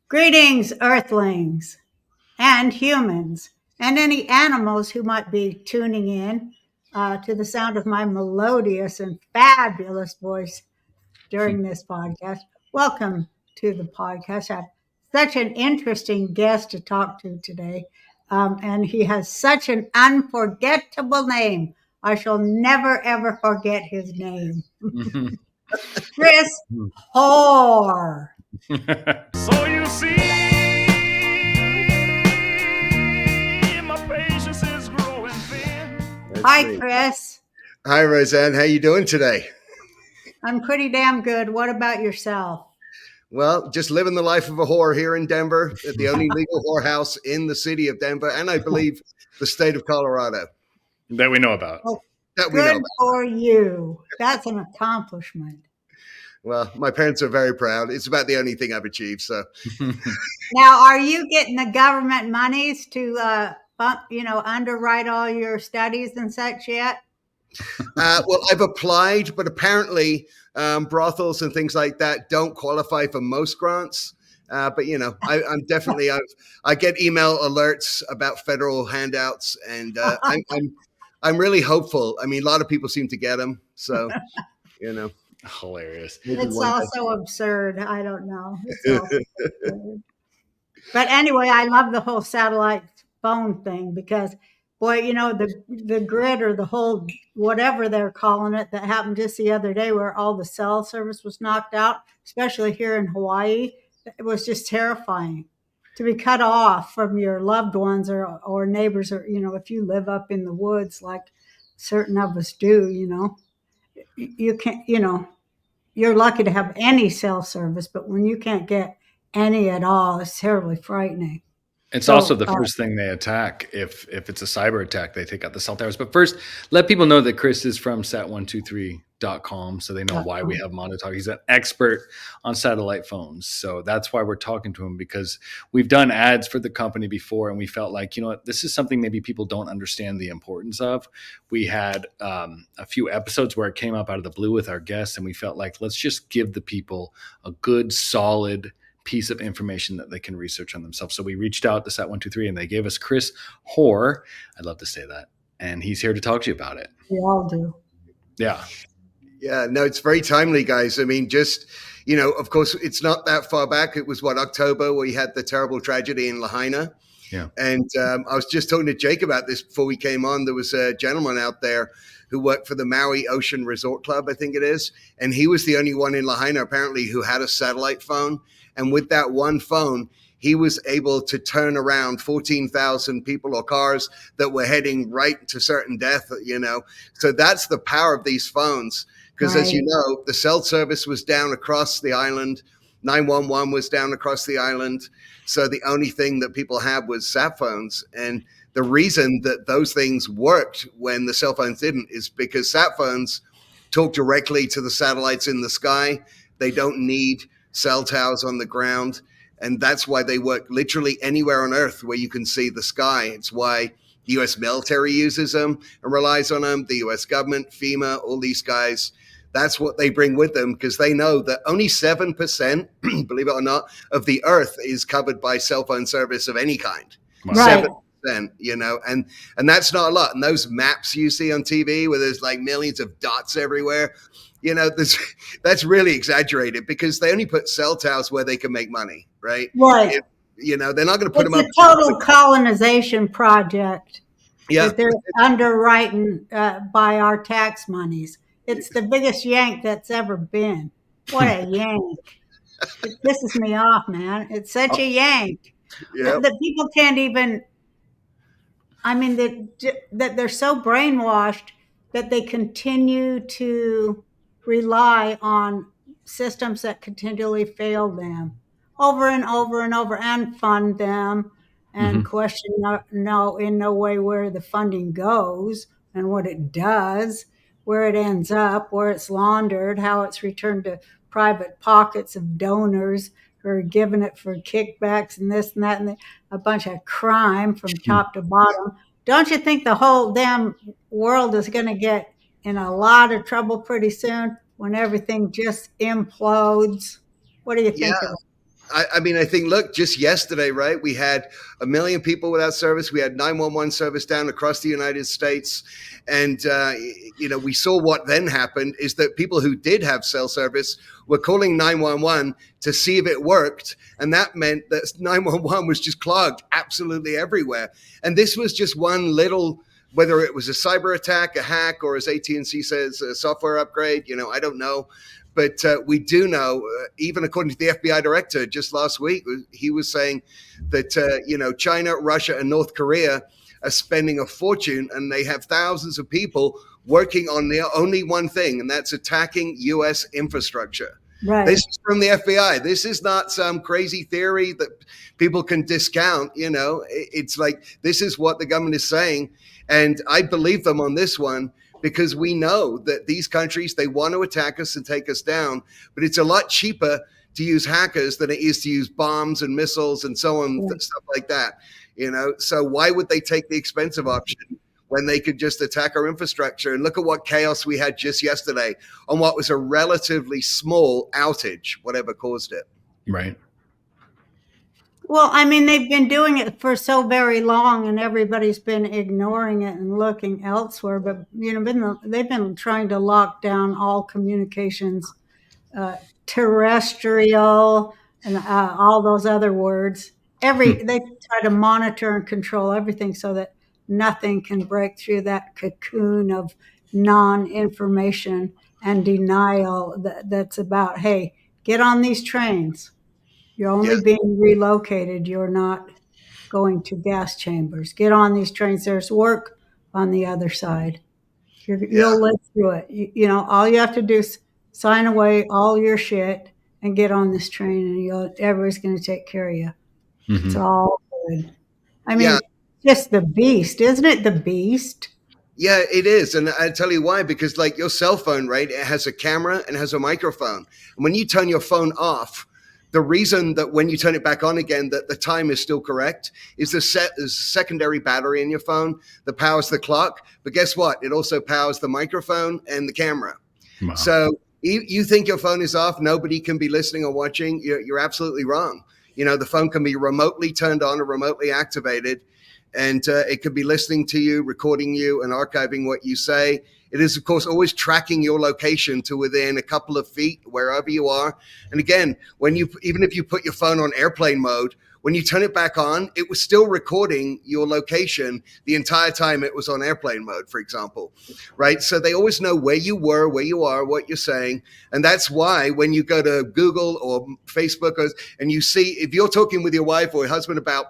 Greetings, Earthlings and humans, and any animals who might be tuning in to the sound of my melodious and fabulous voice during this podcast. Welcome to the podcast. I have such an interesting guest to talk to today, and he has such an unforgettable name. I shall never, ever forget his name. Chris Hoar. So you see, my patience is growing thin. Hi, Chris. Hi, Roseanne. How you doing today? I'm pretty damn good. What about yourself? Well, just living the life of a whore here in Denver, at the only legal whorehouse in the city of Denver, and I believe the state of Colorado. That we know about. Oh, That we know good about. for you. That's an accomplishment. Well, my parents are very proud. It's about the only thing I've achieved. So, Now, are you getting the government monies to, underwrite all your studies and such yet? well, I've applied, but apparently brothels and things like that don't qualify for most grants. But I'm definitely I get email alerts about federal handouts, and I'm really hopeful. I mean, a lot of people seem to get them, so Hilarious. It's also absurd. I don't know. It's also absurd. But anyway, I love the whole satellite phone thing because, boy, the grid or the whole whatever they're calling it that happened just the other day where all the cell service was knocked out, especially here in Hawaii, it was just terrifying to be cut off from your loved ones or neighbors or, if you live up in the woods like certain of us do, you can't, you're lucky to have any cell service, but when you can't get any at all, it's terribly frightening. It's also the first thing they attack. If it's a cyber attack, they take out the cell towers. But first, let people know that Chris is from sat123.com, so they know why we have him on to talk. He's an expert on satellite phones. So that's why we're talking to him, because we've done ads for the company before, and we felt like, this is something maybe people don't understand the importance of. We had a few episodes where it came up out of the blue with our guests, and we felt like, let's just give the people a good, solid piece of information that they can research on themselves. So we reached out to Sat123 and they gave us Chris Hoar. I'd love to say that. And he's here to talk to you about it. We all do. Yeah. Yeah, no, it's very timely, guys. I mean, just, of course, it's not that far back. It was October, where we had the terrible tragedy in Lahaina. Yeah. And I was just talking to Jake about this before we came on. There was a gentleman out there who worked for the Maui Ocean Resort Club, I think it is. And he was the only one in Lahaina, apparently, who had a satellite phone. And with that one phone, he was able to turn around 14,000 people or cars that were heading right to certain death, So that's the power of these phones. Because as you know, the cell service was down across the island. 911 was down across the island. So the only thing that people had was sat phones. And the reason that those things worked when the cell phones didn't is because sat phones talk directly to the satellites in the sky. They don't need cell towers on the ground. And that's why they work literally anywhere on Earth where you can see the sky. It's why the U.S. military uses them and relies on them. The U.S. government, FEMA, all these guys, that's what they bring with them, because they know that only 7%, believe it or not, of the Earth is covered by cell phone service of any kind. Right. 7%, and that's not a lot. And those maps you see on TV where there's like millions of dots everywhere, that's really exaggerated, because they only put cell towers where they can make money, right? Right. They're not going to put them up. It's a total colonization project that they're underwriting by our tax monies. It's the biggest yank that's ever been. What a yank. It pisses me off, man. It's such a yank. Yep. That people can't even, that they're so brainwashed that they continue to rely on systems that continually fail them over and over and over, and fund them and question in no way where the funding goes and what it does, where it ends up, where it's laundered, how it's returned to private pockets of donors who are giving it for kickbacks and this and that, and a bunch of crime from top to bottom. Don't you think the whole damn world is going to get in a lot of trouble pretty soon when everything just implodes? What do you think of it? I mean, I think, look, just yesterday, right? We had 1 million people without service. We had 911 service down across the United States. And, we saw what then happened is that people who did have cell service were calling 911 to see if it worked. And that meant that 911 was just clogged absolutely everywhere. And this was just one little, whether it was a cyber attack, a hack, or as AT&T says, a software upgrade, I don't know. But we do know, even according to the FBI director just last week, he was saying that, China, Russia, and North Korea are spending a fortune, and they have thousands of people working on their only one thing, and that's attacking U.S. infrastructure. Right. This is from the FBI. This is not some crazy theory that people can discount. It's like, this is what the government is saying. And I believe them on this one, because we know that these countries, they want to attack us and take us down, but it's a lot cheaper to use hackers than it is to use bombs and missiles and so on, stuff like that. So why would they take the expensive option when they could just attack our infrastructure? And look at what chaos we had just yesterday on what was a relatively small outage, whatever caused it. Right. Well, I mean, they've been doing it for so very long, and everybody's been ignoring it and looking elsewhere. But they've been trying to lock down all communications, terrestrial, and all those other words. They try to monitor and control everything so that nothing can break through that cocoon of non-information and denial that's about, hey, get on these trains. You're only being relocated. You're not going to gas chambers. Get on these trains. There's work on the other side. You'll live through it. All you have to do is sign away all your shit and get on this train, and everybody's going to take care of you. Mm-hmm. It's all good. I mean, just the beast, isn't it? The beast. Yeah, it is. And I tell you why, because like your cell phone, right? It has a camera and it has a microphone. And when you turn your phone off, the reason that when you turn it back on again, that the time is still correct is there's a secondary battery in your phone that powers the clock. But guess what? It also powers the microphone and the camera. Wow. So you think your phone is off, nobody can be listening or watching. You're absolutely wrong. The phone can be remotely turned on or remotely activated, and it could be listening to you, recording you, and archiving what you say. It is, of course, always tracking your location to within a couple of feet, wherever you are. And again, even if you put your phone on airplane mode, when you turn it back on, it was still recording your location the entire time it was on airplane mode, for example, right? So they always know where you were, where you are, what you're saying. And that's why when you go to Google or Facebook and you see, if you're talking with your wife or your husband about,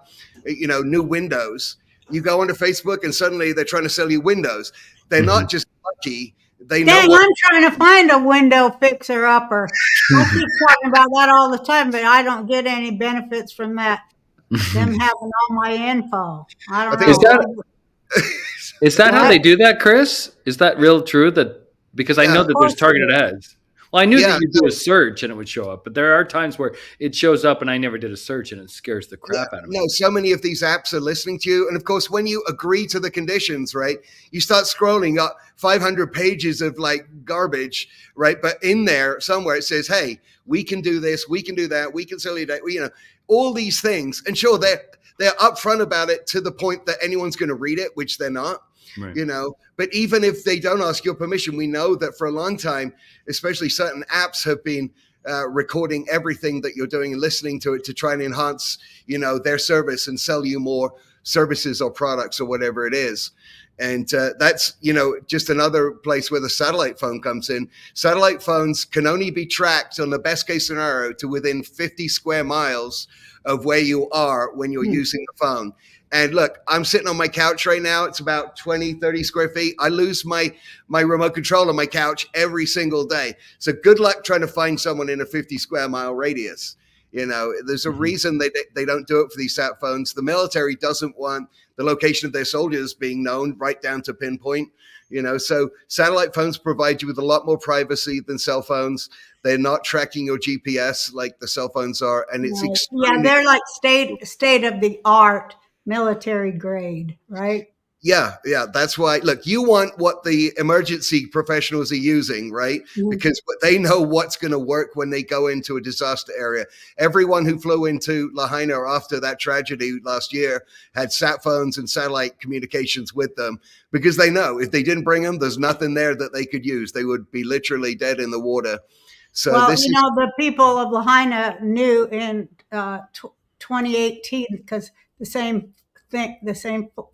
new windows, you go onto Facebook and suddenly they're trying to sell you windows. They're not just lucky. They know. Dang, I'm trying to find a window fixer-upper. I keep talking about that all the time, but I don't get any benefits from that. Them having all my info. I don't know. Is that how they do that, Chris? Is that real true? Because I know that there's targeted ads. Well, I knew that you do a search and it would show up, but there are times where it shows up and I never did a search and it scares the crap out of me. No, so many of these apps are listening to you. And of course, when you agree to the conditions, right, you start scrolling up 500 pages of like garbage, right? But in there somewhere it says, hey, we can do this, we can do that, we can sell you that, all these things. And sure, they're upfront about it to the point that anyone's going to read it, which they're not. Right. But even if they don't ask your permission, we know that for a long time, especially certain apps have been recording everything that you're doing and listening to it to try and enhance, their service and sell you more services or products or whatever it is. And that's, just another place where the satellite phone comes in. Satellite phones can only be tracked on the best case scenario to within 50 square miles of where you are when you're using the phone. And look, I'm sitting on my couch right now. It's about 20, 30 square feet. I lose my remote control on my couch every single day. So good luck trying to find someone in a 50 square mile radius. There's a reason they don't do it for these sat phones. The military doesn't want the location of their soldiers being known right down to pinpoint. So satellite phones provide you with a lot more privacy than cell phones. They're not tracking your GPS like the cell phones are. And it's they're like state of the art military grade, right? Yeah, that's why. Look, you want what the emergency professionals are using, right? Because they know what's going to work when they go into a disaster area. Everyone who flew into Lahaina after that tragedy last year had sat phones and satellite communications with them, because they know if they didn't bring them, there's nothing there that they could use. They would be literally dead in the water. So Well, this you is, know, the people of Lahaina knew in 2018, because the same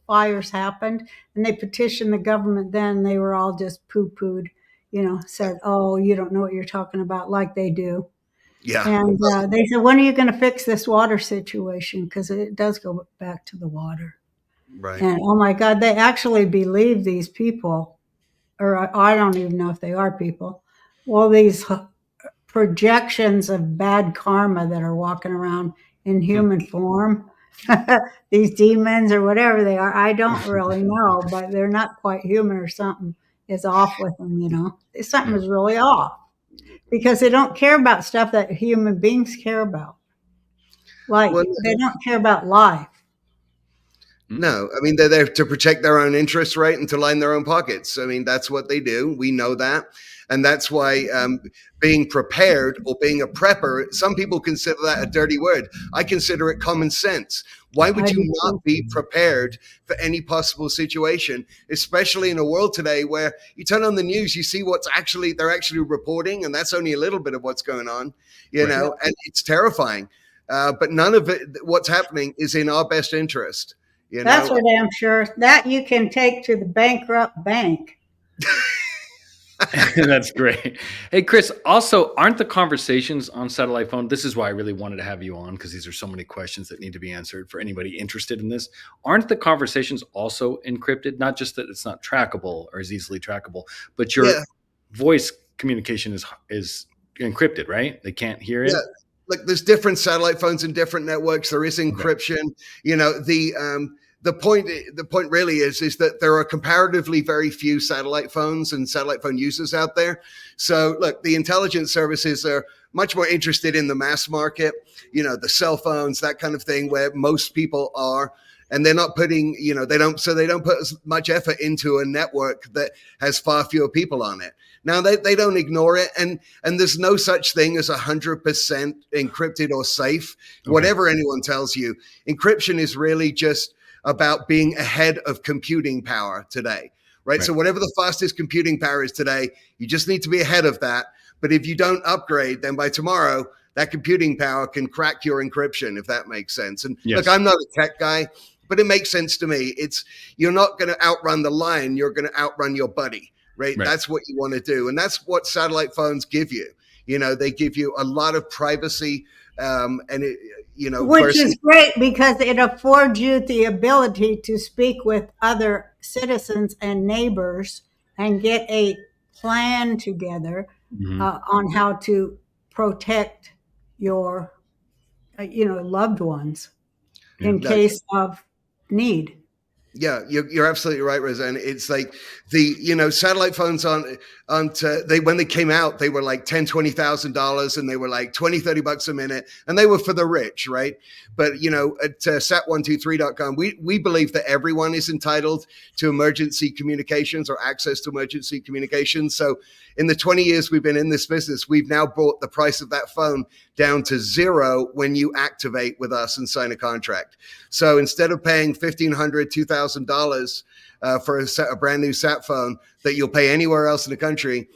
fires happened, and they petitioned the government then. They were all just poo-pooed, said, "Oh, you don't know what you're talking about," like they do. yeah, And they said, "When are you going to fix this water situation? Because it does go back to the water." right. And oh my God, they actually believe these people, or I don't even know if they are people. Well, these projections of bad karma that are walking around in human form, these demons or whatever they are, I don't really know, but they're not quite human, or something is off with them. Something is really off, because they don't care about stuff that human beings care about. Like, Well, they don't care about life. no, I mean, they're there to protect their own interests, right? And to line their own pockets. I mean, that's what they do. We know that. And that's why being prepared, or being a prepper, some people consider that a dirty word. I consider it common sense. Why would I you do not too. be prepared for any possible situation, especially in a world today where you turn on the news, you see they're actually reporting, and that's only a little bit of what's going on, Yep. and it's terrifying. But none of it, what's happening, is in our best interest. You That's know, for damn sure. That you can take to the bankrupt bank. That's great. Hey, Chris, also, aren't the conversations on satellite phone? This is why I really wanted to have you on, because these are so many questions that need to be answered for anybody interested in this. Aren't the conversations also encrypted? Not just that it's not trackable or is easily trackable, but your yeah, voice communication is encrypted, right? They can't hear yeah. it. Like, there's different satellite phones and different networks. There is Okay. encryption. The point really is that there are comparatively very few satellite phones and satellite phone users out there. So look, the intelligence services are much more interested in the mass market, the cell phones, that kind of thing, where most people are. And they're not putting, they don't put as much effort into a network that has far fewer people on it. Now they don't ignore it, and there's no such thing as 100% encrypted or safe. Okay. Whatever anyone tells you, encryption is really just about being ahead of computing power today, right? So whatever the fastest computing power is today, you just need to be ahead of that. But if you don't upgrade, then by tomorrow, that computing power can crack your encryption, if that makes sense. And Yes. look, I'm not a tech guy, but it makes sense to me. You're not going to outrun the lion, you're going to outrun your buddy, right? That's what you want to do. And that's what satellite phones give you. They give you a lot of privacy, Which versus, is great, because it affords you the ability to speak with other citizens and neighbors and get a plan together on how to protect your loved ones in Yeah. case of need. Yeah, you're absolutely right, Roseanne. It's like the satellite phones when they came out, they were like $10,000-$20,000, and they were like $20-$30 a minute, and they were for the rich, right? But at sat123.com, we believe that everyone is entitled to emergency communications, or access to emergency communications. So in the 20 years we've been in this business, we've now brought the price of that phone down to zero when you activate with us and sign a contract. So instead of paying $1,500, $2,000 for a brand new sat phone that you'll pay anywhere else in the country,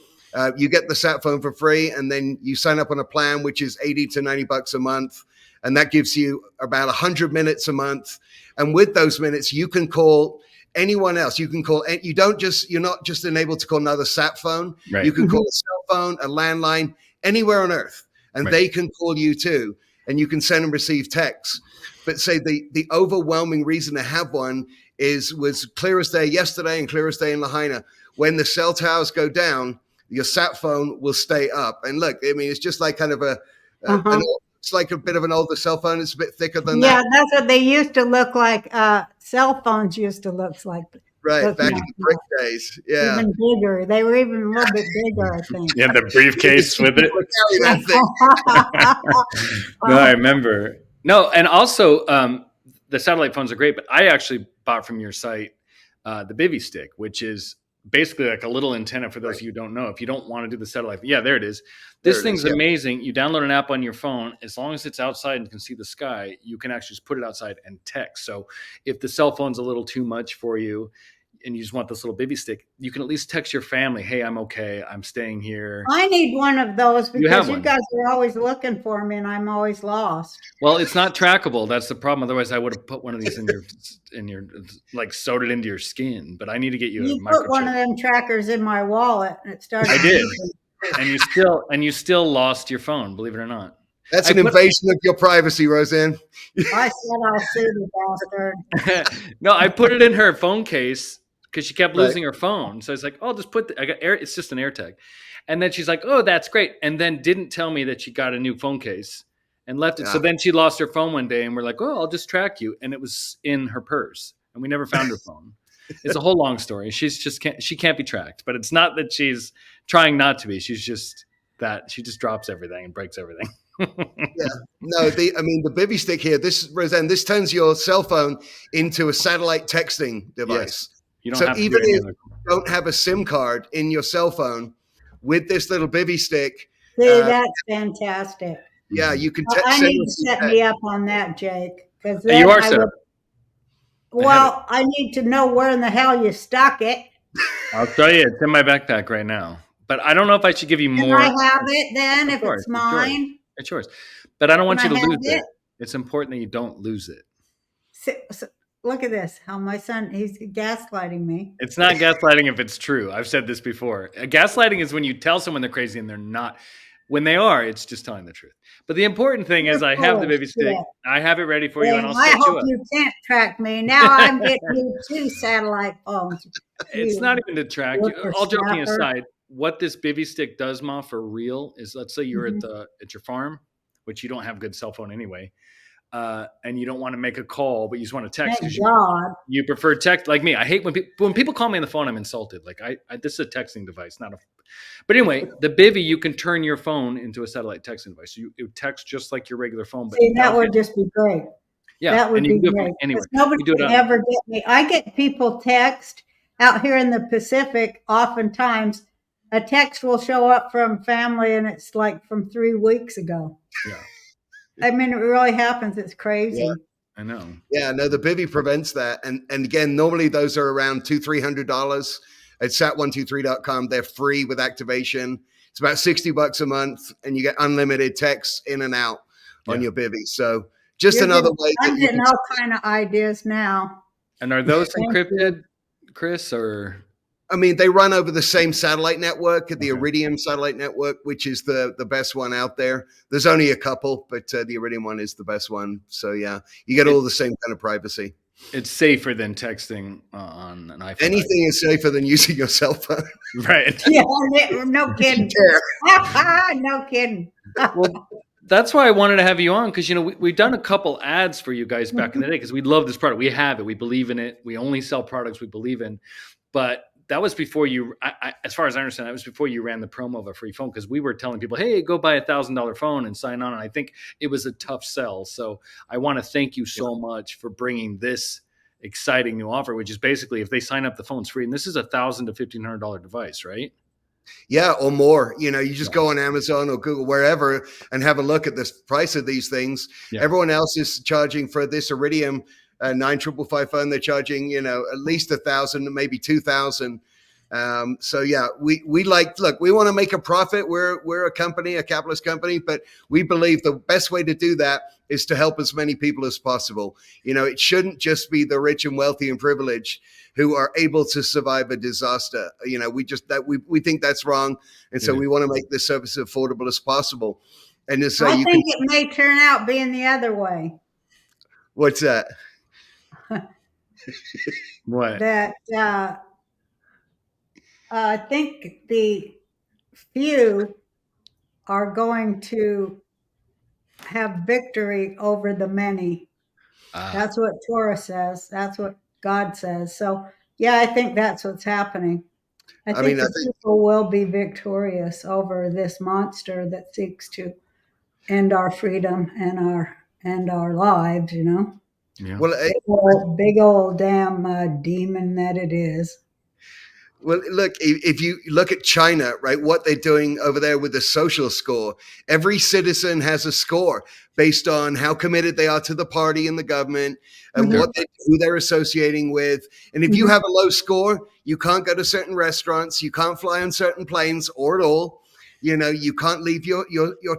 you get the sat phone for free, and then you sign up on a plan which is $80 to $90 a month, and that gives you about 100 minutes a month. And with those minutes, you can call anyone else. You can call. You're not just enabled to call another sat phone. Right. You can call a cell phone, a landline, anywhere on earth, and they can call you too. And you can send and receive texts. But say the overwhelming reason to have one was clear as day yesterday, and clear as day in Lahaina. When the cell towers go down, your sat phone will stay up. And look, I mean, it's just like kind of it's like a bit of an older cell phone. It's a bit thicker than that. Yeah, that's what they used to look like. Cell phones used to look like. Right, back in the brick days. Yeah. Even bigger. They were even a little bit bigger, I think. Yeah, the briefcase with it. Carry that thing. No, I remember. No, and also the satellite phones are great, but I actually bought from your site the bivy stick, which is basically like a little antenna for those of you who don't know. If you don't want to do the satellite, yeah, there it is. This thing's amazing. You download an app on your phone. As long as it's outside and can see the sky, you can actually just put it outside and text. So if the cell phone's a little too much for you and you just want this little bivy stick, you can at least text your family, hey, I'm okay. I'm staying here. I need one of those because you one. guys are always looking for me and I'm always lost. Well, it's not trackable. That's the problem. Otherwise, I would have put one of these in your like sewed it into your skin. But I need to get you a microchip. Put one of them trackers in my wallet and it started. I did, and you still lost your phone. Believe it or not. That's an invasion of your privacy, Roseanne. I said I'll sue the bastard. No, I put it in her phone case because she kept losing her phone. So it's like, oh, just put. I got air. It's just an AirTag, and then she's like, oh, that's great, and then didn't tell me that she got a new phone case. And left it. Yeah. So then she lost her phone one day and we're like, oh, I'll just track you. And it was in her purse and we never found her phone. It's a whole long story. She can't be tracked, but it's not that she's trying not to be. She's just that she just drops everything and breaks everything. Yeah. No, the bivy stick here, Roseanne, this turns your cell phone into a satellite texting device. Yes. You don't so have to even if you don't have a SIM card in your cell phone with this little bivy stick. See, that's fantastic. Yeah, you can. I need to set me up on that, Jake. Because you are set up. Well, I need to know where in the hell you stuck it. I'll tell you, it's in my backpack right now. But I don't know if I should give you more. Can I have it then? If it's mine, it's yours. But I don't want you to lose it. It's important that you don't lose it. So, look at this. How my son, he's gaslighting me. It's not gaslighting if it's true. I've said this before. Gaslighting is when you tell someone they're crazy and they're not. When they are, it's just telling the truth. But the important thing is I have the bivy stick. Yeah. I have it ready for you, and I'll set you up. I hope you can't track me. Now I'm getting you 2 satellite phones. It's not even to track you. All joking aside, what this bivy stick does, Ma, for real, is let's say you're at your farm, which you don't have good cell phone anyway, and you don't want to make a call, but you just want to text. Thank God. You prefer text, like me. I hate when people call me on the phone. I'm insulted. Like this is a texting device, not a. But anyway, the bivy, you can turn your phone into a satellite texting device. So it text just like your regular phone. But see, that would just be great. Yeah, that would be great. Anyway, nobody can ever get me. I get people text out here in the Pacific. Oftentimes, a text will show up from family, and it's like from 3 weeks ago. Yeah. I mean, it really happens. It's crazy. Yeah. I know. Yeah, no, the bivy prevents that. And again, normally those are around $200-$300 at sat123.com. They're free with activation. It's about $60 a month, and you get unlimited texts in and out on your bivy. So just another way. I'm getting all kind of ideas now. And are those encrypted, Chris, or? I mean, they run over the same satellite network, the Iridium satellite network, which is the best one out there. There's only a couple, but the Iridium one is the best one. So, yeah, you get all the same kind of privacy. It's safer than texting on an iPhone. Anything is safer than using your cell phone. Right. Yeah, no kidding. No kidding. Well, that's why I wanted to have you on, because, we've done a couple ads for you guys back in the day because we love this product. We have it. We believe in it. We only sell products we believe in. But that was before you, as far as I understand, that was before you ran the promo of a free phone, because we were telling people, hey, go buy $1,000 phone and sign on. And I think it was a tough sell. So I want to thank you so much for bringing this exciting new offer, which is basically if they sign up, the phone's free. And this is $1,000 to $1,500 device, right? Yeah, or more. You just go on Amazon or Google, wherever, and have a look at the price of these things. Yeah. Everyone else is charging for this Iridium 9555 phone. They're charging, at least $1,000, maybe $2,000. So yeah, we look, we want to make a profit. We're a company, a capitalist company, but we believe the best way to do that is to help as many people as possible. It shouldn't just be the rich and wealthy and privileged who are able to survive a disaster. We think that's wrong. And so we want to make this service as affordable as possible. And so I think it may turn out being the other way. What's that? What? That I think the few are going to have victory over the many. That's what Torah says. That's what God says. So, yeah, I think that's what's happening. I think people will be victorious over this monster that seeks to end our freedom and our lives, Yeah. Well, Big old damn demon that it is. Well, look, if you look at China, right, what they're doing over there with the social score, every citizen has a score based on how committed they are to the party and the government and Mhm. who they're associating with. And if you Mhm. have a low score, you can't go to certain restaurants, you can't fly on certain planes or at all. You know, you can't leave your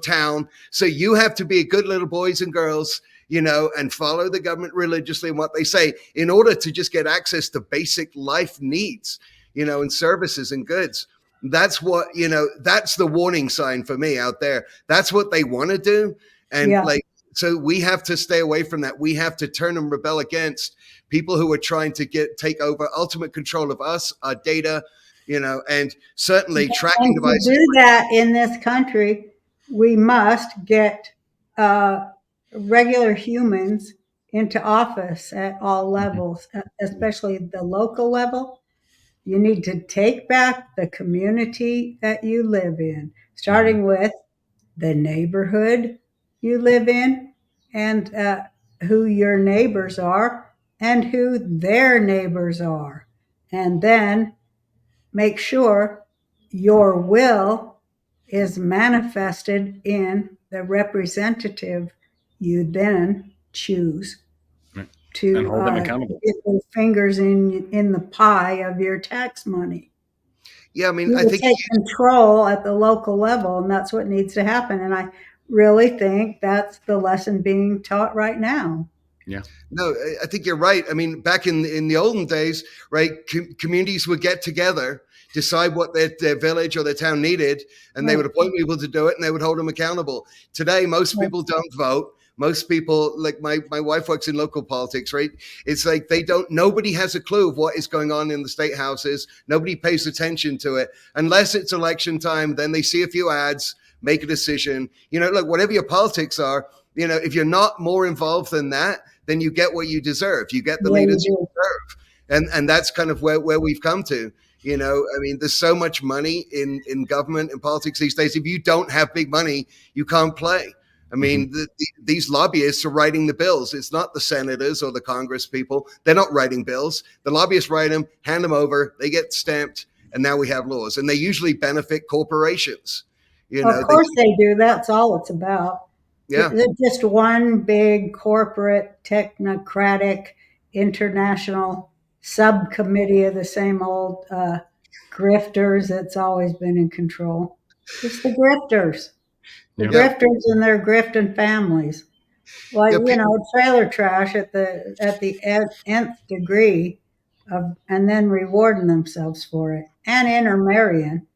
town. So you have to be good little boys and girls, you know, and follow the government religiously and what they say in order to just get access to basic life needs, you know, and services and goods. That's what, you know, that's the warning sign for me out there. That's what they want to do. And Yeah. like, so we have to stay away from that. We have to turn and rebel against people who are trying to take over ultimate control of us, our data, you know, and certainly tracking And to devices. do that in this country, we must get uh, regular humans into office at all Mhm. levels, especially the local level. You need to take back the community that you live in, Mhm. starting with the neighborhood you live in and who your neighbors are and who their neighbors are. And then make sure your will is manifested in the representative you then choose Right. And to hold them accountable. get those fingers in the pie of your tax money. Yeah, I mean, You I will think take control at the local level, and that's what needs to happen. And I really think that's the lesson being taught right now. Yeah. no, I think you're right. I mean, back in the olden days, right, communities would get together, decide what their village or their town needed, and they would Right. appoint people to do it, and they would hold them accountable. Today, most Right. people don't vote. Most people, like my wife works in local politics, right? It's like they don't, nobody has a clue of what is going on in the state houses. Nobody pays attention to it unless it's election time. Then they see a few ads, make a decision. You know, look, whatever your politics are, you know, if you're not more involved than that, then you get what you deserve. You get the Yeah, you leaders you do. deserve. And that's kind of where we've come to. You know, I mean, there's so much money in government and politics these days. If you don't have big money, you can't play. I Mhm. mean, these lobbyists are writing the bills. It's not the senators or the Congress people. They're not writing bills. The lobbyists write them, hand them over, they get stamped, and now we have laws. And they usually benefit corporations. You Of know, they, course they do. That's all it's about. yeah. They're just one big corporate, technocratic, international subcommittee of the same old grifters that's always been in control. Just the grifters. The Yeah. Yeah. grifters and their grifting families. Like, Yeah. you know, trailer trash at the nth degree of, and then rewarding themselves for it and intermarrying.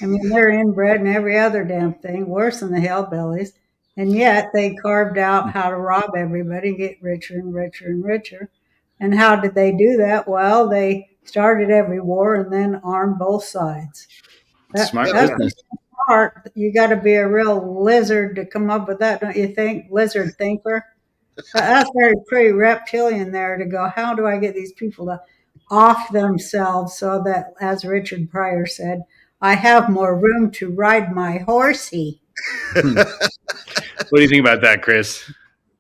I mean, they're inbred and every other damn thing, worse than the hillbillies. And yet they carved out how to rob everybody, get richer and richer and richer. And how did they do that? Well, they started every war and then armed both sides. Smart Yeah. That's business. smart. You got to be a real lizard to come up with that, don't you think? Lizard thinker. That's very pretty reptilian there to go, how do I get these people to off themselves so that, as Richard Pryor said, I have more room to ride my horsey? Hmm. What do you think about that, Chris?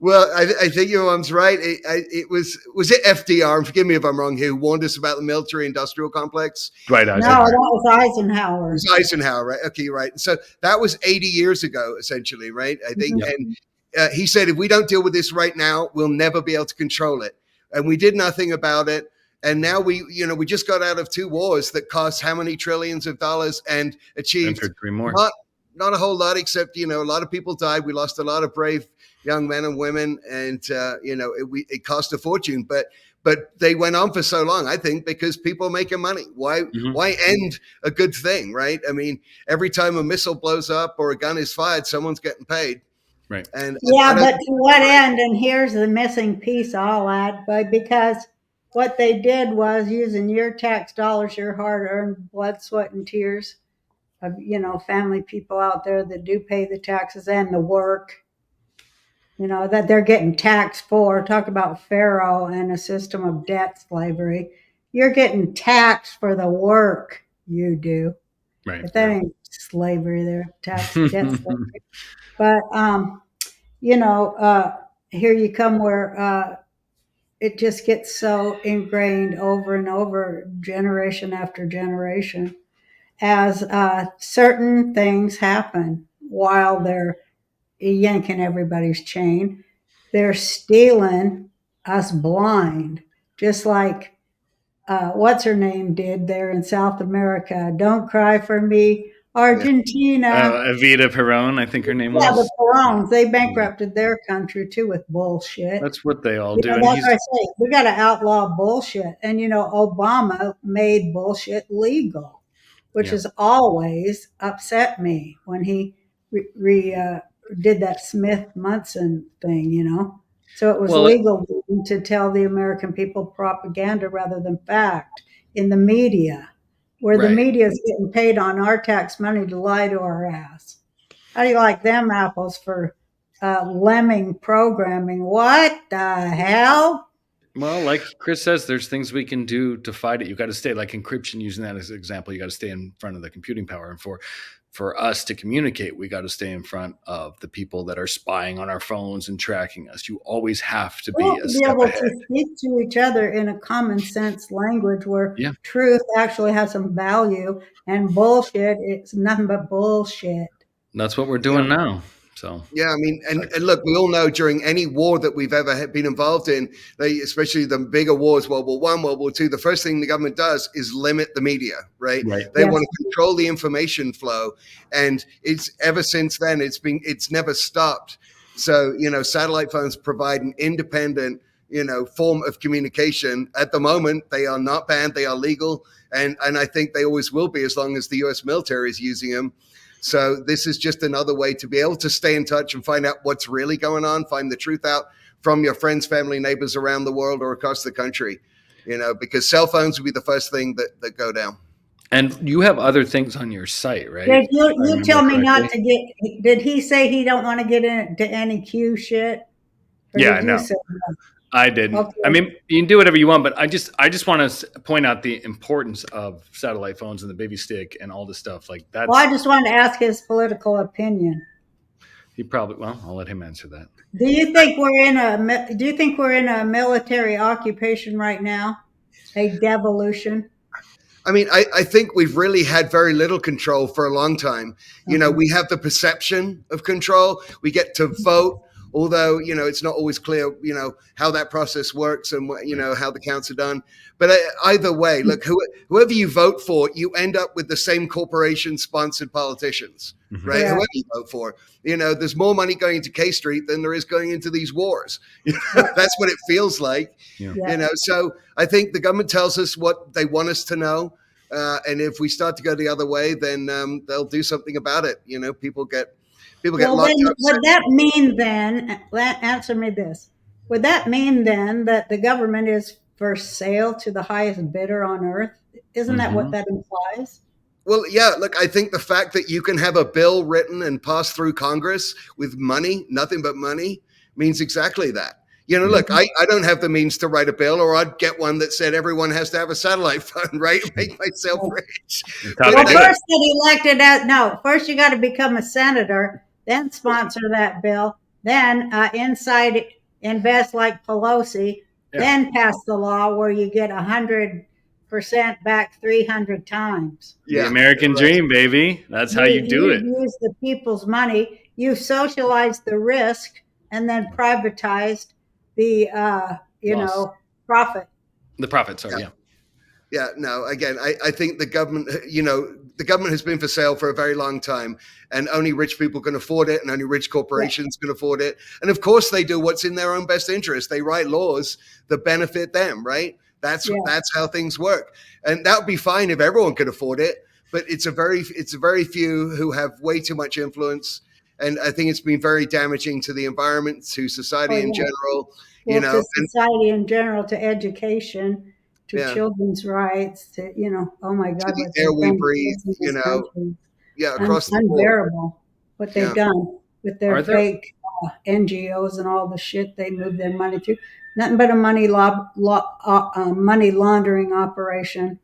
Well, I think your mom's right. It was it FDR? And forgive me if I'm wrong. Who warned us about the military-industrial complex? Dwight No, And that Eisenhower. was it was Eisenhower. Eisenhower, right? Okay, you're right. So that was 80 years ago, essentially, right? I think, Yeah. Mhm. and he said, if we don't deal with this right now, we'll never be able to control it. And we did nothing about it. And now we just got out of two wars that cost how many trillions of dollars and achieved Entered 3 more. not a whole lot, except a lot of people died. We lost a lot of brave young men and women, and it cost a fortune. But they went on for so long, I think, because people are making money. Why Mhm. why end a good thing, right? I mean, every time a missile blows up or a gun is fired, someone's getting paid. Right. And I Yeah, don't but think to what end? And here's the missing piece I'll add, but because what they did was using your tax dollars, your hard earned blood, sweat, and tears of, family people out there that do pay the taxes and the work, that they're getting taxed for. Talk about Pharaoh and a system of debt slavery. You're getting taxed for the work you do. Right. But that ain't slavery there, tax debt slavery. But, you know, here you come where it just gets so ingrained over and over, generation after generation, as certain things happen while they're yanking everybody's chain. They're stealing us blind, just like what's her name did there in South America. Don't cry for me, Yeah. Argentina. Evita Peron, I think her name Yeah, the was. Perones, they Yeah, bankrupted their country too with bullshit. that's what they all You do. know, And that's what I he's say. We got to outlaw bullshit. And, Obama made bullshit legal, which yeah. has always upset me when he did that Smith Munson thing. So it was Well, legal to tell the American people propaganda rather than fact in the media, where the right. media is getting paid on our tax money to lie to our ass. How do you like them apples for lemming programming? What the hell? Well, like Chris says, there's things we can do to fight it. You got to stay, like encryption, using that as an example. You got to stay in front of the computing power, and for us to communicate, we got to stay in front of the people that are spying on our phones and tracking us. You always have to We be have a to be step able ahead. to speak to each other in a common sense language where Yeah, truth actually has some value and bullshit, it's nothing but bullshit. that's what we're Yeah. doing now. So, Yeah, I mean, and look, we all know during any war that we've ever been involved in, especially the bigger wars, World War One, World War Two, the first thing the government does is limit the media, right? right. They Yes. want to control the information flow, and it's ever since then it's never stopped. So satellite phones provide an independent form of communication. At the moment, they are not banned; they are legal, and I think they always will be as long as the U.S. military is using them. So this is just another way to be able to stay in touch and find out what's really going on, find the truth out from your friends, family, neighbors around the world or across the country, because cell phones would be the first thing that go down. And you have other things on your site, right? Did you, If I you remember tell me not correctly. to did he say he don't want to get into any Q shit? Or Yeah, did you no, say I no? didn't. I Okay. mean, you can do whatever you want, but I just want to point out the importance of satellite phones and the baby stick and all this stuff. Like Well, I that's just wanted to ask his political opinion. he probably. Well, I'll let him answer that. Do you think we're in a military occupation right now? A devolution? I mean, I think we've really had very little control for a long time. Uh-huh. We have the perception of control. We get to vote, although, it's not always clear, how that process works and, how the counts are done. But either way, look, whoever you vote for, you end up with the same corporation sponsored politicians, Mhm. right? Correct. Whoever you vote for, there's more money going into K Street than there is going into these wars. Yeah. That's what it feels like. Yeah. Yeah. So I think the government tells us what they want us to know. And if we start to go the other way, then they'll do something about it. People get Well, then, locked up. would that mean then, answer me this, would that mean then that the government is for sale to the highest bidder on earth? Isn't that what Mhm. that implies? Well, yeah, look, I think the fact that you can have a bill written and passed through Congress with money, nothing but money, means exactly that. Yeah. Look, I don't have the means to write a bill, or I'd get one that said everyone has to have a satellite phone, right? Make myself rich. That's how But they Well, do it. first get elected as, no, first you got to become a senator, then sponsor that bill, then inside invest like Pelosi, Yeah. then pass the law where you get 100% back 300 times. The yeah, American right. dream, baby. That's how you do You've it. used the people's money, you've socialized the risk, and then privatized the, Loss. profit. The profit, sorry, Yeah. yeah. Yeah, no, again, I think the government, the government has been for sale for a very long time, and only rich people can afford it, and only rich Yeah. corporations can afford it. And of course, they do what's in their own best interest. They write laws that benefit them, right? That's Yeah. that's how things work. And that would be fine if everyone could afford it, but it's a very few who have way too much influence. And I think it's been very damaging to the environment, to Oh, society in yeah. general, Well, to and society in general, to education, to yeah, children's rights, to, oh my to God, the what air they've we done to breathe, kids in this country. yeah, across the board. Unbearable what they've Yeah. done with their Are there fake NGOs and all the shit they move their money through. Nothing but a money laundering operation.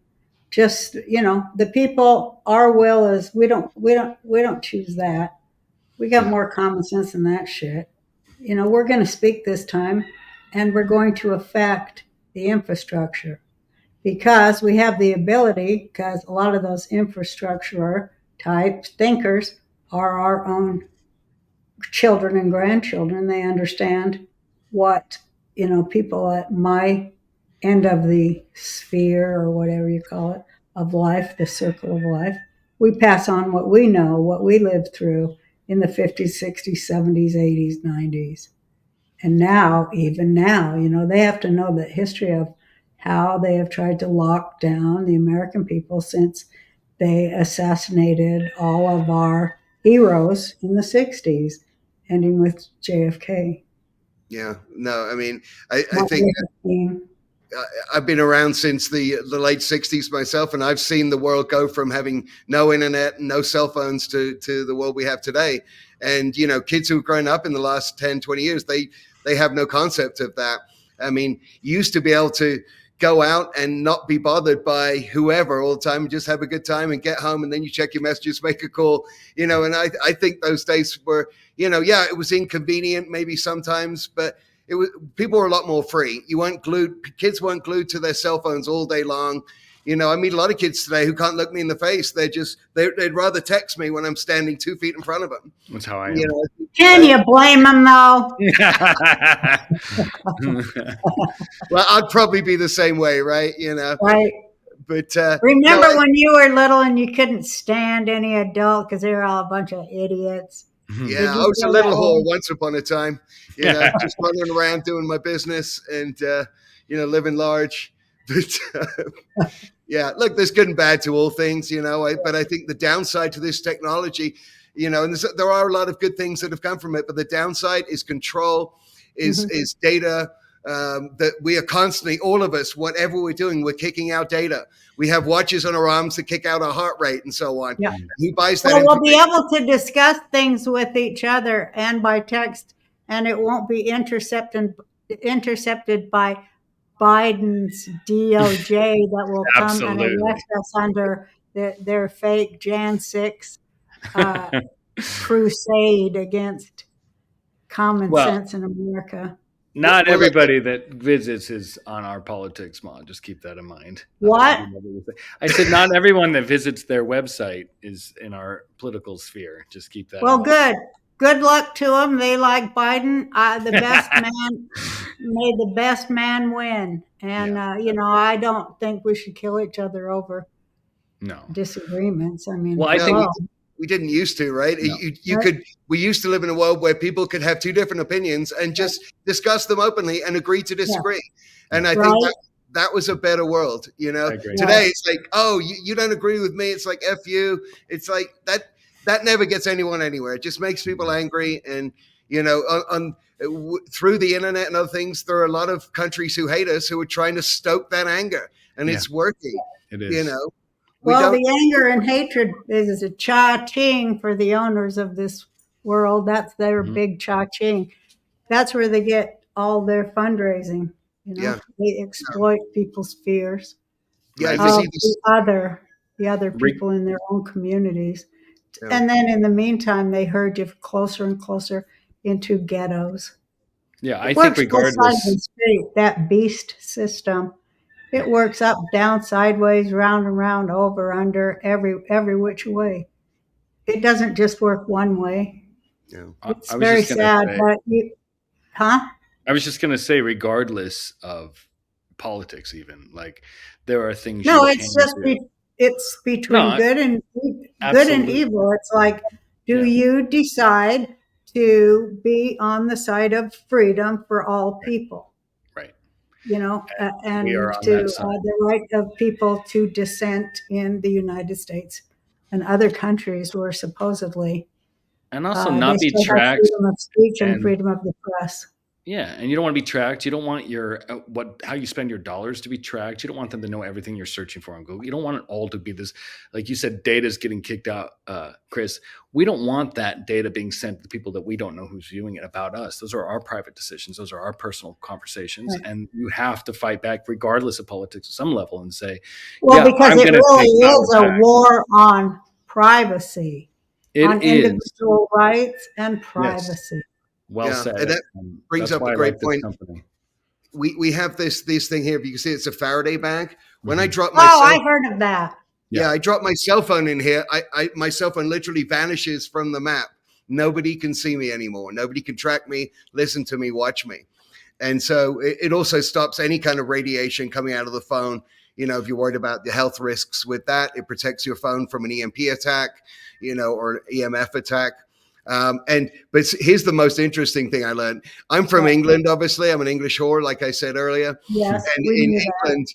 Just, the people, our will is, we don't choose that. We got Yeah. more common sense than that shit. We're going to speak this time. and we're going to affect the infrastructure because we have the ability, because a lot of those infrastructure type thinkers are our own children and grandchildren. They understand what, people at my end of the sphere or whatever you call it of life, the circle of life. We pass on what we know, what we lived through in the 50s, 60s, 70s, 80s, 90s. And now, even now, they have to know the history of how they have tried to lock down the American people since they assassinated all of our heroes in the 60s, ending with JFK. Yeah, no, I mean, I Martin think Luther King. I've been around since the late 60s myself, and I've seen the world go from having no internet and no cell phones to the world we have today. And, kids who've grown up in the last 10, 20 years, they have no concept of that. I mean, you used to be able to go out and not be bothered by whoever all the time and just have a good time and get home, and then you check your messages, make a call, and I think those days were, yeah, it was inconvenient maybe sometimes, but it was, people were a lot more free. Kids weren't glued to their cell phones all day long. I meet a lot of kids today who can't look me in the face. They'd rather text me when I'm standing 2 feet in front of them. That's how I am. Can you blame them though? Well, I'd probably be the same way, right? Right. But remember when you were little and you couldn't stand any adult because they were all a bunch of idiots? Yeah, I was a little whore once upon a time, just running around doing my business and, living large. But yeah, look, there's good and bad to all things, but I think the downside to this technology, and there are a lot of good things that have come from it, but the downside is control, is data. That we are constantly, all of us, whatever we're doing, we're kicking out data. We have watches on our arms to kick out our heart rate and so on. Yeah. Who buys that? Well, we'll be able to discuss things with each other and by text, and it won't be intercepted by Biden's DOJ that will come and arrest us under their fake Jan 6 crusade against common sense in America. Not everybody that visits is on our politics mod. Just keep that in mind. What? I said not everyone that visits their website is in our political sphere. Just keep that in mind. Well, good luck to them. They like Biden. The best man, may the best man win. And, I don't think we should kill each other over disagreements. I mean, I think we didn't used to, right? No. We used to live in a world where people could have two different opinions and just discuss them openly and agree to disagree. Yeah. And I think that was a better world. Today it's like, oh, you don't agree with me. It's like, F you. It's like that never gets anyone anywhere. It just makes people angry. And, through the internet and other things, there are a lot of countries who hate us who are trying to stoke that anger, and it's working. It is. Well, the anger and hatred is a cha-ching for the owners of this world. That's their big cha-ching. That's where they get all their fundraising. They exploit people's fears of the other people in their own communities. Yeah. And then in the meantime, they herd you closer and closer into ghettos. Yeah, I think regardless. That beast system. It works up, down, sideways, round and round, over, under, every which way. It doesn't just work one way. Yeah. It's very sad, but I was just going to say, regardless of politics, even like there are things. No, it's just it's between good and evil. It's like, do you decide to be on the side of freedom for all people? And to the right of people to dissent in the United States and other countries where supposedly and also not be tracked, freedom of speech and freedom of the press. Yeah, and you don't want to be tracked. You don't want your how you spend your dollars to be tracked. You don't want them to know everything you're searching for on Google. You don't want it all to be this, like you said, data is getting kicked out, Chris. We don't want that data being sent to people that we don't know who's viewing it about us. Those are our private decisions. Those are our personal conversations, and you have to fight back regardless of politics at some level and say, because it really is a war on privacy, on individual rights and privacy. Yes. Well said. And that brings up a great point. we have this thing here. If you can see, it's a Faraday bag. When I Mhm. drop my Oh, I heard of that. yeah, I drop my cell phone in here. My cell phone literally vanishes from the map. Nobody can see me anymore. Nobody can track me, listen to me, watch me. And so it also stops any kind of radiation coming out of the phone. You know, if you're worried about the health risks with that, it protects your phone from an EMP attack, you know, or an EMF attack. But here's the most interesting thing I learned. I'm from England, obviously. I'm an English whore, like I said earlier. Yes, And we in knew that. England,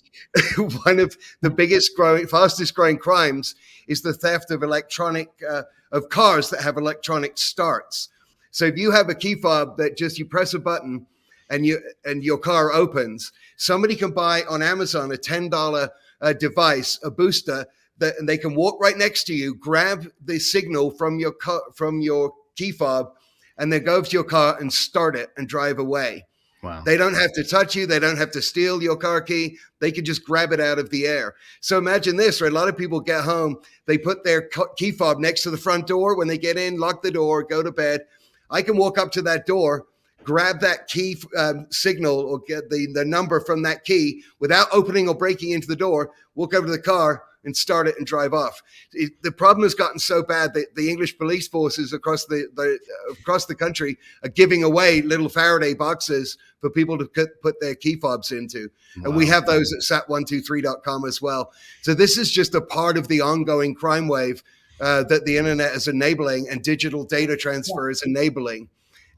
one of the fastest growing crimes is the theft of of cars that have electronic starts. So if you have a key fob that just you press a button and your car opens, somebody can buy on Amazon a $10 device, a booster, and they can walk right next to you, grab the signal from your key fob, and then go over to your car and start it and drive away. Wow. They don't have to touch you. They don't have to steal your car key. They can just grab it out of the air. So imagine this, right? A lot of people get home, they put their key fob next to the front door when they get in, lock the door, go to bed. I can walk up to that door, grab that key signal or get the number from that key without opening or breaking into the door, walk over to the car and start it and drive off. The problem has gotten so bad that the English police forces across the country are giving away little Faraday boxes for people to put their key fobs into. Wow. And we have those at sat123.com as well. So this is just a part of the ongoing crime wave that the internet is enabling and digital data transfer is enabling.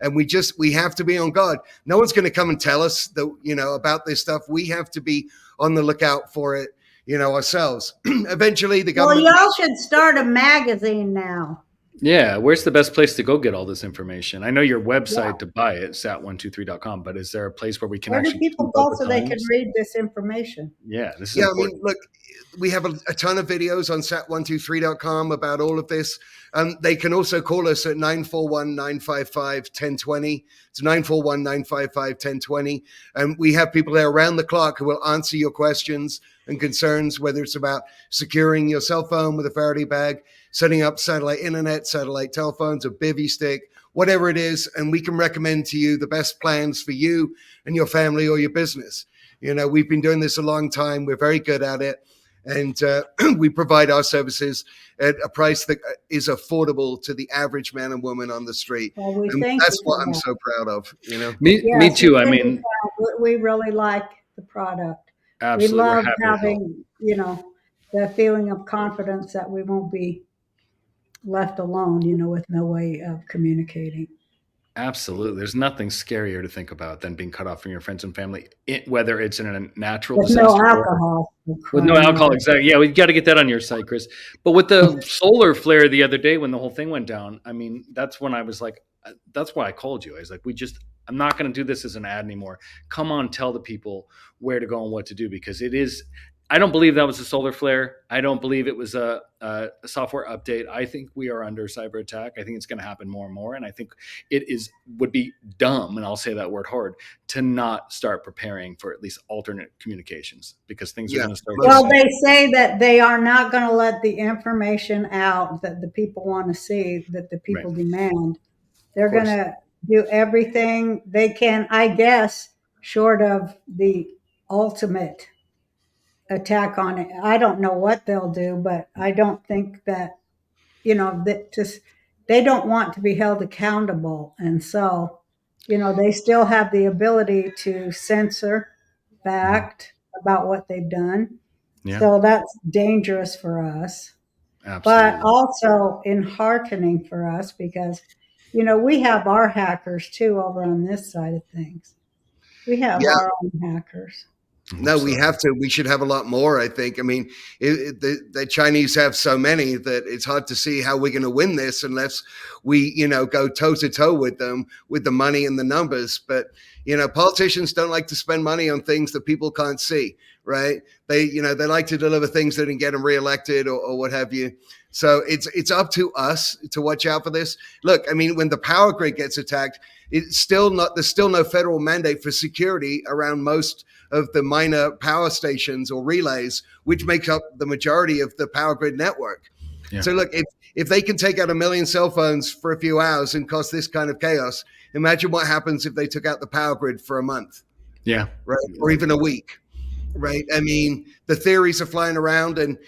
And we have to be on guard. No one's going to come and tell us that, you know, about this stuff. We have to be on the lookout for it, you know, ourselves. Eventually the government. Well, y'all should start a magazine now. Yeah. Where's the best place to go get all this information? I know your website to buy it, sat123.com, but is there a place where we can Where do actually people go so they can read this information? Yeah. This is important. I mean, look, we have a ton of videos on sat123.com about all of this. They can also call us at 941-955-1020. It's 941-955-1020. And we have people there around the clock who will answer your questions and concerns, whether it's about securing your cell phone with a Faraday bag, setting up satellite internet, satellite telephones, a bivy stick, whatever it is. And we can recommend to you the best plans for you and your family or your business. You know, we've been doing this a long time. We're very good at it. And we provide our services at a price that is affordable to the average man and woman on the street. Well, and that's what I'm so proud of. You know, me too. I mean, we really like the product. Absolutely, we love having, you know, the feeling of confidence that we won't be left alone, you know, with no way of communicating. Absolutely. There's nothing scarier to think about than being cut off from your friends and family, whether it's in a natural with disaster. No alcohol. With no alcohol, exactly. Yeah, we got to get that on your site, Chris. But with the solar flare the other day when the whole thing went down, I mean, that's when I was like, that's why I called you. I was like, I'm not going to do this as an ad anymore. Come on, tell the people where to go and what to do, because it is. I don't believe that was a solar flare. I don't believe it was a software update. I think we are under cyber attack. I think it's going to happen more and more. And I think would be dumb, and I'll say that word hard, to not start preparing for at least alternate communications, because things are going to start. Well, they say that they are not going to let the information out that the people want to see, that the people demand. They're going to do everything they can, I guess, short of the ultimate attack on it. I don't know what they'll do, but I don't think that, you know, that just they don't want to be held accountable. And so, you know, they still have the ability to censor fact about what they've done. Yeah. So that's dangerous for us. Absolutely. But also enheartening for us because, you know, we have our hackers too over on this side of things. We have our own hackers. No, we have to. We should have a lot more, I think. I mean, the Chinese have so many that it's hard to see how we're going to win this unless we, you know, go toe-to-toe with them with the money and the numbers. But, you know, politicians don't like to spend money on things that people can't see, right? They like to deliver things that can get them reelected or what have you. So it's up to us to watch out for this. Look, I mean, when the power grid gets attacked, there's still no federal mandate for security around most of the minor power stations or relays, which makes up the majority of the power grid network. Yeah. So look, if they can take out 1 million cell phones for a few hours and cause this kind of chaos, imagine what happens if they took out the power grid for a month. Yeah. right? Or even a week, right? I mean, the theories are flying around, and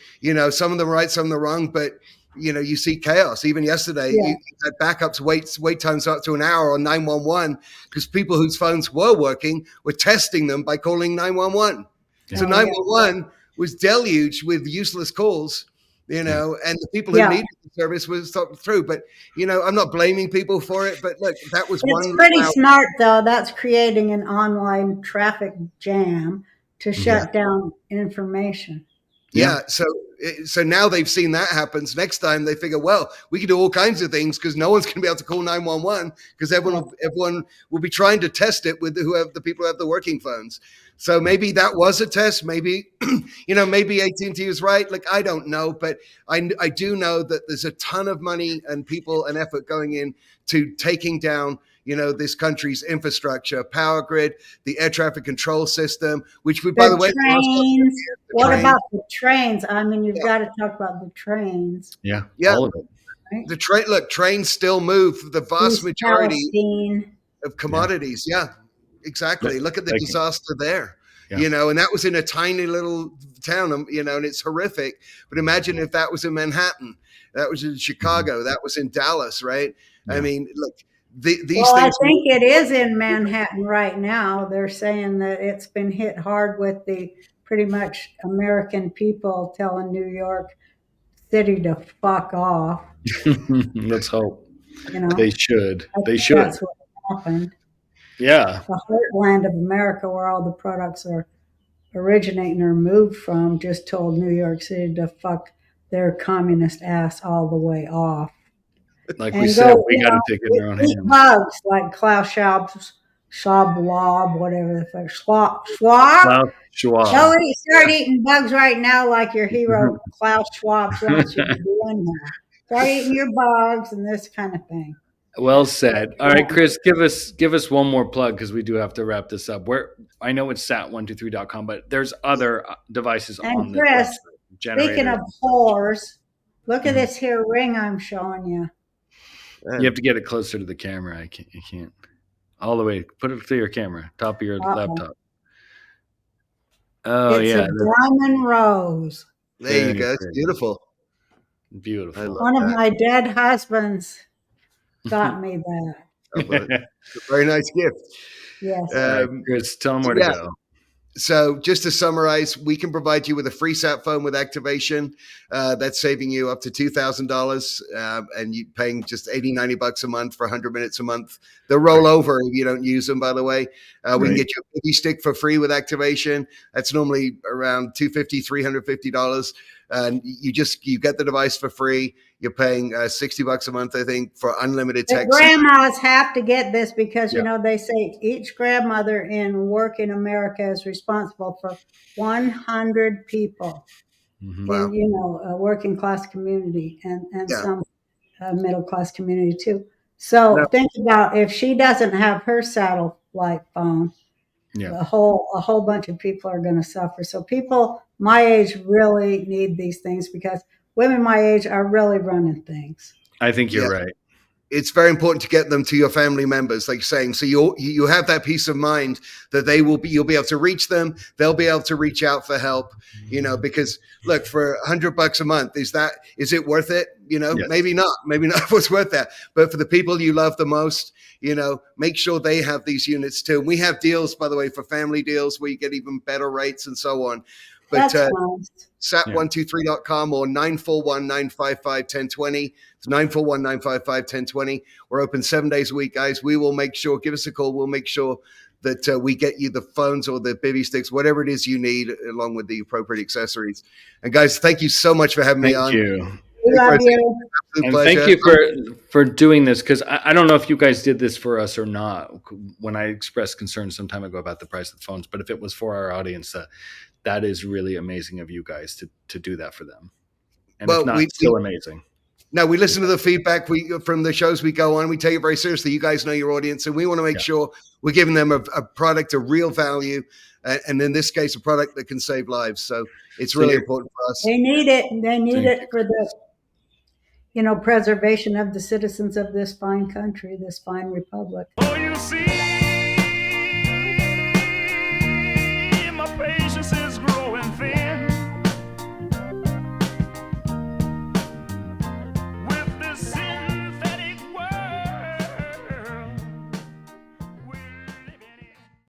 some of them are right, some of them are wrong, but you see chaos. Even yesterday, Yeah. you had backups wait times up to an hour on 911 because people whose phones were working were testing them by calling 911. So Oh, yeah. 911 was deluged with useless calls, and the people who Yeah. needed the service was thought through. But I'm not blaming people for it. But look, that was It's one. pretty smart, though. That's creating an online traffic jam to Yeah. shut down information. Yeah. So now they've seen that happens. Next time they figure, well, we can do all kinds of things because no one's going to be able to call 911 because everyone will be trying to test it with the people who have the working phones. So maybe that was a test. Maybe, maybe AT&T was right. Like, I don't know, but I do know that there's a ton of money and people and effort going in to taking down this country's infrastructure, power grid, the air traffic control system, which we, by the way, trains. What trains. about the trains? I mean, you've got to talk about the trains. Yeah. Yeah. All of it. Right? The trains still move the vast East majority Palestine. of commodities. Yeah, exactly. Look at the disaster there. And that was in a tiny little town, and it's horrific. But imagine if that was in Manhattan, that was in Chicago, that was in Dallas, right? Yeah. I mean, look, these things. I think it is in Manhattan right now. They're saying that it's been hit hard with the pretty much American people telling New York City to fuck off. Let's hope. They should. That's what happened. Yeah. The heartland of America, where all the products are originating or moved from, just told New York City to fuck their communist ass all the way off. Like we said, we got to take it in our own hands. Bugs like Klaus Schwab, whatever the fuck, Schwab. Start eating bugs right now, like your hero Klaus Schwab wants you to do now. Start eating your bugs and this kind of thing. Well said. All right, Chris, give us one more plug because we do have to wrap this up. I know it's sat123.com, but there's other devices on this website. Speaking of whores, look at this here ring I'm showing you. You have to get it closer to the camera. You can't. All the way. Put it to your camera, top of your laptop. Oh, it's a diamond rose. There you go. It's beautiful. Beautiful. One of my dead husbands got me that. It's a very nice gift. Yes. Chris, tell them where to go. So just to summarize, we can provide you with a free sat phone with activation. That's saving you up to $2,000 and you paying just $80-$90 a month for 100 minutes a month. They'll roll over if you don't use them, by the way. We can get you a bivy stick for free with activation. That's normally around $250-$350. And you get the device for free. You're paying $60 a month, I think, for unlimited text. The grandmas have to get this because, they say each grandmother in working America is responsible for 100 people in, a working class community and some middle class community too. So think about if she doesn't have her satellite phone, a whole bunch of people are going to suffer. So people my age really need these things because women my age are really running things. I think you're right. It's very important to get them to your family members, like you're saying. So you have that peace of mind that you'll be able to reach them. They'll be able to reach out for help, because look, for $100 a month, is it worth it? Yes. Maybe not if it's worth that. But for the people you love the most, make sure they have these units too. And we have deals, by the way, for family deals where you get even better rates and so on. But sat123.com or 941-955-1020. It's 941-955-1020. We're open 7 days a week, guys. We will make sure, give us a call. We'll make sure that we get you the phones or the bivy sticks, whatever it is you need, along with the appropriate accessories. And guys, thank you so much for having me on. Thank you. We love you. And thank you for doing this, because I don't know if you guys did this for us or not when I expressed concern some time ago about the price of the phones, but if it was for our audience, that is really amazing of you guys to do that for them. And if not, still amazing. No, we listen to the feedback from the shows we go on. We take it very seriously. You guys know your audience, and we want to make sure we're giving them a product of real value, and in this case, a product that can save lives. So it's really important for us. They need it. They need it for the preservation of the citizens of this fine country, this fine republic. Oh, you see.